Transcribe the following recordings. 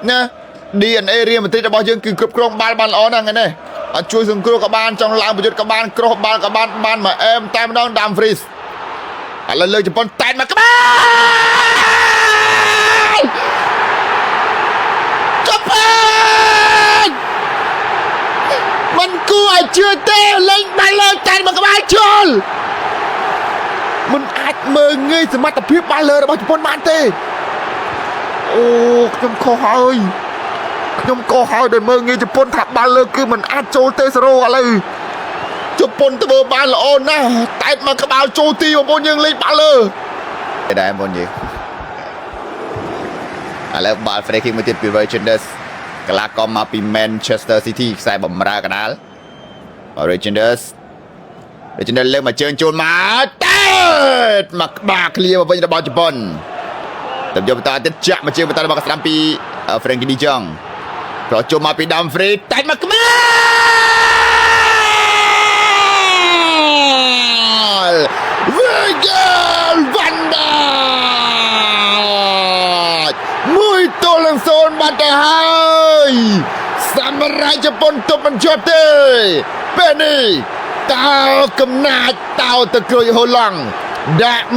ណា DNA រៀមបន្តិចរបស់យើងគឺគ្រប់គ្រងបាល់បានល្អណាស់ហ្នឹងឯងអត់ជួយសង្គ្រោះក៏បានចង់ឡើងប្រយុទ្ធក៏បានក្រោះបាល់ក៏បានមកអែមតែម្ដងដាំហ្វ្រីសឥឡូវលើជប៉ុនតែមកក្បាលជប៉ុនមិនគួរឲ្យជឿទេលេងបាល់លើតែមកក្បាលជល់មិនអាចមើងងាយសមត្ថភាពបាល់លើរបស់ជប៉ុនបានទេអូខ្ញុំខុសហើយដែលមើងងាយជប៉ុនថាបាល់លើគឺមិនអាចចូលទេសេរ៉ូឥឡូវជប៉ុនធ្វើបានល្អណាស់តែមកក្បាលចូលទីបងប្អូនយើងលេងបាល់លើដែរបងប្អូនយើងឥឡូវបាល់ free kick មួយទៀតពី Regenders កីឡាករមកពី Manchester City ខ្សែបំរើកណ្ដាល Regenders លើកមកជើងចូលមកតែមកក្បាលឃ្លៀមកវិញរបស់ជប៉ុនទៅយកបន្តទៀតចាក់មកជើងបន្តរបស់កស្ដាំពី Frankie De Jong ប្រជុំមកពី Dumfries តែមកក្បាលVirgil van Dijk 1-0 បាត់ទៅហើយសម្រាប់ជប៉ុនទប់មិនជាប់ទេពេលនេះតើកំណាចតោទៅក្រួយហូឡង់ដាក់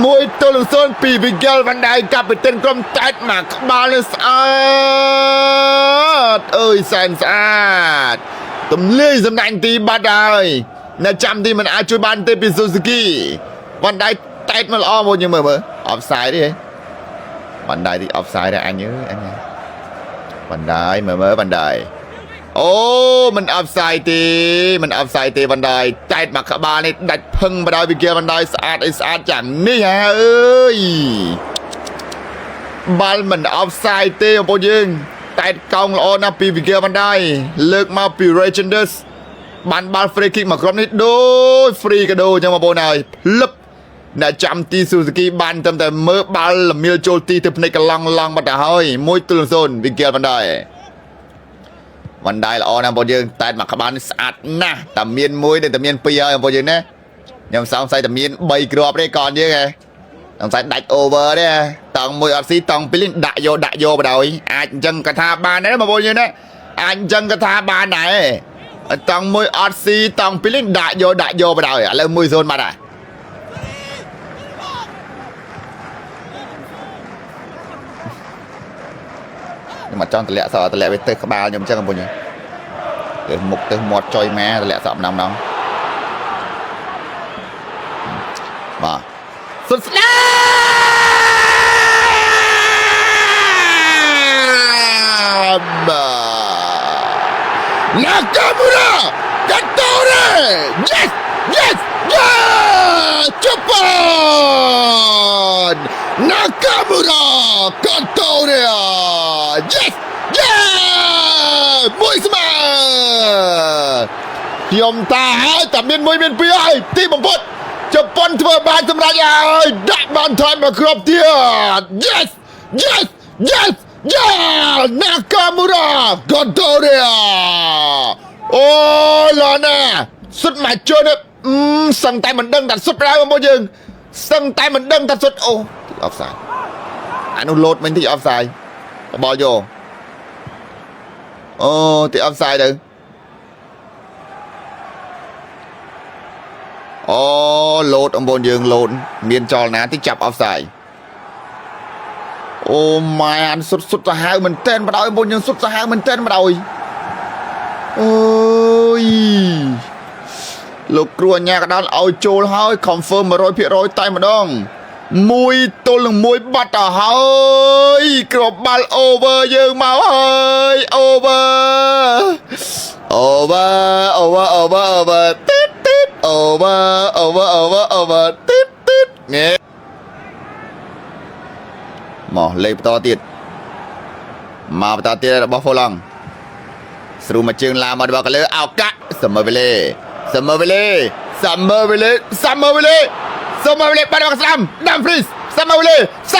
1-0ពី Virgil van Dijk កាពីតិនក្រុមតែតមកក្បាលនេះស្អាតអើយសែនស្អាតទំលាយសម្ដែងទីបាត់ហើយនៅចាំទីមិនអាចជួយបានទេពី Suzuki van Dijk តែតមកល្អមកយើងមើល offside ទេvan Dijk ទី offside ដែរអញអើយvan Dijk មើល van Dijk អូមិន offside ទេvan Dijk តែតមកក្បាលនេះដាច់ផឹងបដ Virgil van Dijk ស្អាតយ៉ាងនេះហ่าអើយបាល់មិន offside ទេបងប្អូនយើងតែតកោងល្អណាស់ពី Virgil van Dijk លើកមកពី Regenders បានបាល់ free kick មកក្រុមនេះដូច free កាដូអញ្ចឹងបងប្អូនហើយភ្លឹបអ្នកចាំទី Suzuki បានតែមើលបាល់ល្មៀលចូលទីទៅភ្នែកកឡង់បាត់ទៅហើយ 1-0 Virgil van Dijk ល្អណាស់បងប្អូនយើងតែមកក្បាលនេះស្អាតណាស់តែមាន1តែមាន2ហើយបងប្អូនយើងណាខ្ញុំសង្ស័យតែមាន3គ្រាប់ទេកូនយើងហ៎សង្ស័យដាច់ over ទេតង់1អត់ស៊ីតង់2លេងដាក់យកបដ ாய் អាចអញ្ចឹងកថាបានដែរបងប្អូនយើងណាអាចអញ្ចឹងកថាបានដែរតង់1អត់ស៊ីតង់2លេងដាក់យកបដ ாய் ឥឡូវ 1-0 បាត់ហើយមកចង់តម្លាក់សក់តម្លាក់វាទៅក្បាលខ្ញុំអញ្ចឹងបងប្អូនទៅមុខទៅមាត់ចុយម៉ែតម្លាក់សក់ម្ដងបាទសុទ្ធស្ដាប់Nakamura Gatore yes Japan Nakamura Gatore yes មួយស្មើខ្ញុំតាហើយតែមាន1មាន2ហើយទីបំផុតជប៉ុនធ្វើបានសម្រេចហើយដាក់បានថែមមកគ្រាប់ទៀត yes Nakamura Gatore អូឡណាសុទ្ធមកជន់សឹងតែមិនដឹងថាសុទ្ធហើយបងប្អូនយើងសឹងតែមិនដឹងថាសុទ្ធអូទី offside អានោះលោតមិញទី offside បោះយកអូទី offside ទៅអូលោតបងប្អូនយើងលោតមានចលនាទីចាប់ offside អូម៉ែអានសុទ្ធសាហាវមែនតែនបដ ாய் បងយើងសុទ្ធសាហាវមែនតែនបដ ாய் អូយលោកគ្រូអញ្ញាកដាលឲ្យចូលហើយ confirm 100% តែម្ដង1-1បាត់ទៅហើយគ្រាប់បាល់ over យើងមកហើយ over ទីត over ទីតងេមកលេខបន្តទៀតរបស់ហ្វូឡង់ស្រួលមកជើងឡាមកដល់កលើឱកាសសមវេលេបាត់មកស្ដាំដាំហ្វ្រីសសមវេលេយេស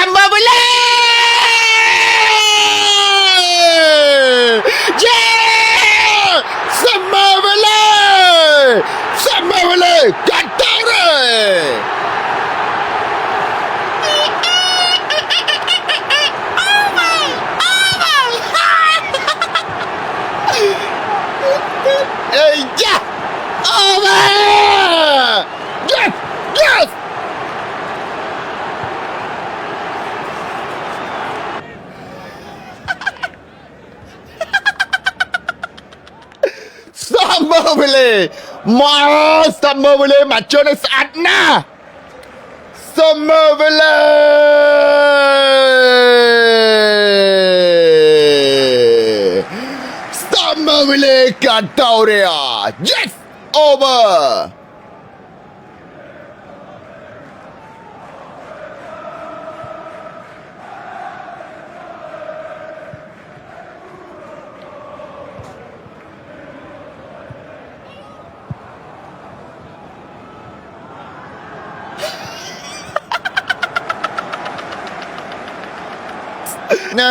មវេលេកាត់តរេ Summer Valley Summer Valley mà chơi nó sạch na Summer Valley Summer Valley Cantoria yes over nè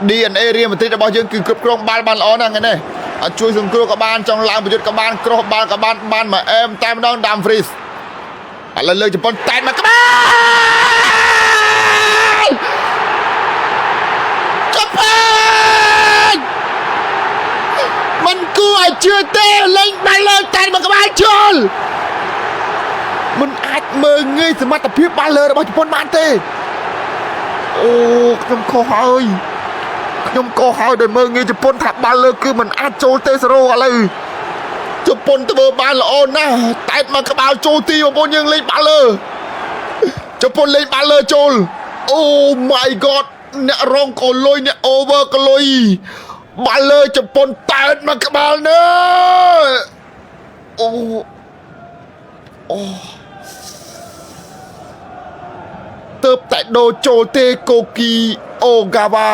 DNA រៀនបន្តិចរបស់យើងគឺគ្រប់គ្រងបាល់បានល្អណាស់ហ្នឹងអត់ជួយសង្គ្រោះក៏បានចង់ឡើងប្រយុទ្ធក៏បានក្រោះបាល់ក៏បានមកអែមតែម្ដងដាំហ្វ្រីសឥឡូវលើជប៉ុនតែមកក្បាលជប៉ុនមិនគួរឲ្យជឿទេលេងបាល់លើតែមកក្បាលជល់មិនអាចមើងងាយសមត្ថភាពបាល់លើរបស់ជប៉ុនបានទេអូខ្ញុំខុសហើយដែលមើងងាយជប៉ុនថាបាល់លើគឺมันអាចចូលទេសេរ៉ូឥឡូវជប៉ុនធ្វើបានល្អណាស់តែមកក្បាលចូលទីបងប្អូនយើងលេងបាល់លើជប៉ុនលេងបាល់លើចូលអូ my god អ្នករងក៏លុយអ្នក over ក៏លុយបាល់លើជប៉ុនតែមកក្បាលណើអូទៅតែដូរចូលទេកូគីអូហ្កាវ៉ា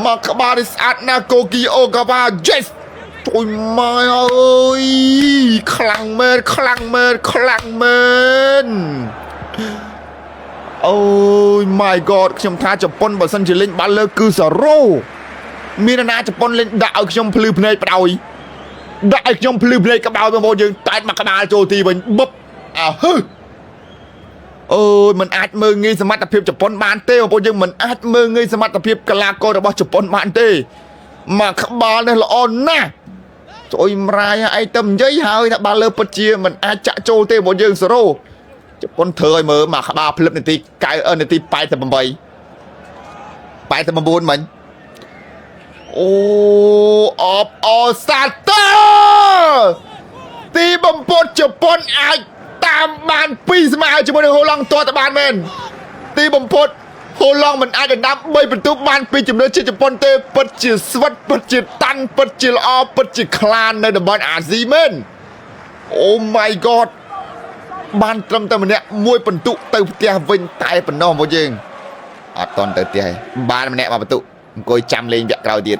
មកក្បាលស្អាតណាស់កូគីអូហ្កាវ៉ា yes ជួយម៉ែអើយខ្លាំងមែនអូយ my god ខ្ញុំថាជប៉ុនបើសិនជាលេងបាល់លើគឺ0មានណាជប៉ុនលេងដាក់ឲ្យខ្ញុំភ្លឺភ្នែកបដ ாய் ដាក់ឲ្យខ្ញុំភ្លឺភ្នែកក្បាលបងប្អូនយើងតែមកក្បាលចូលទីវិញបឹបអើហឺអូយมันអាចមើងងាយសមត្ថភាពជប៉ុនបានទេបងប្អូនយើងមិនអាចមើងងាយសមត្ថភាពកីឡាកររបស់ជប៉ុនបានទេមកក្បាលនេះល្អណាស់ជួយម្រាយអីទៅនិយាយហើយថាបាល់លើពិតជាមិនអាចចាក់ចូលទេបងប្អូនយើង0ជប៉ុនធ្វើឲ្យមើលមកក្បាលភ្លឹបនាទី9នាទី88មិញអូអបអសាទើទីបំផុតជប៉ុនអាចតាមបាន2ស្មើជាមួយនឹងហូឡង់ទាត់បានមែនទីបំផុតហូឡង់មិនអាចដណ្ដើម3ពិន្ទុបានពីជំនឿជាជប៉ុនទេពិតជាស្វិតពិតជាតាន់ពិតជាល្អពិតជាខ្លាននៅតំបន់អាស៊ីមែនអូ my god បានត្រឹមតែម្នាក់1ពិន្ទុទៅផ្ទះវិញតែប៉ុណ្ណោះបងយើងអត់តន់ទៅផ្ទះបានម្នាក់1ពិន្ទុអង្គុយចាំលេងវគ្គក្រោយទៀត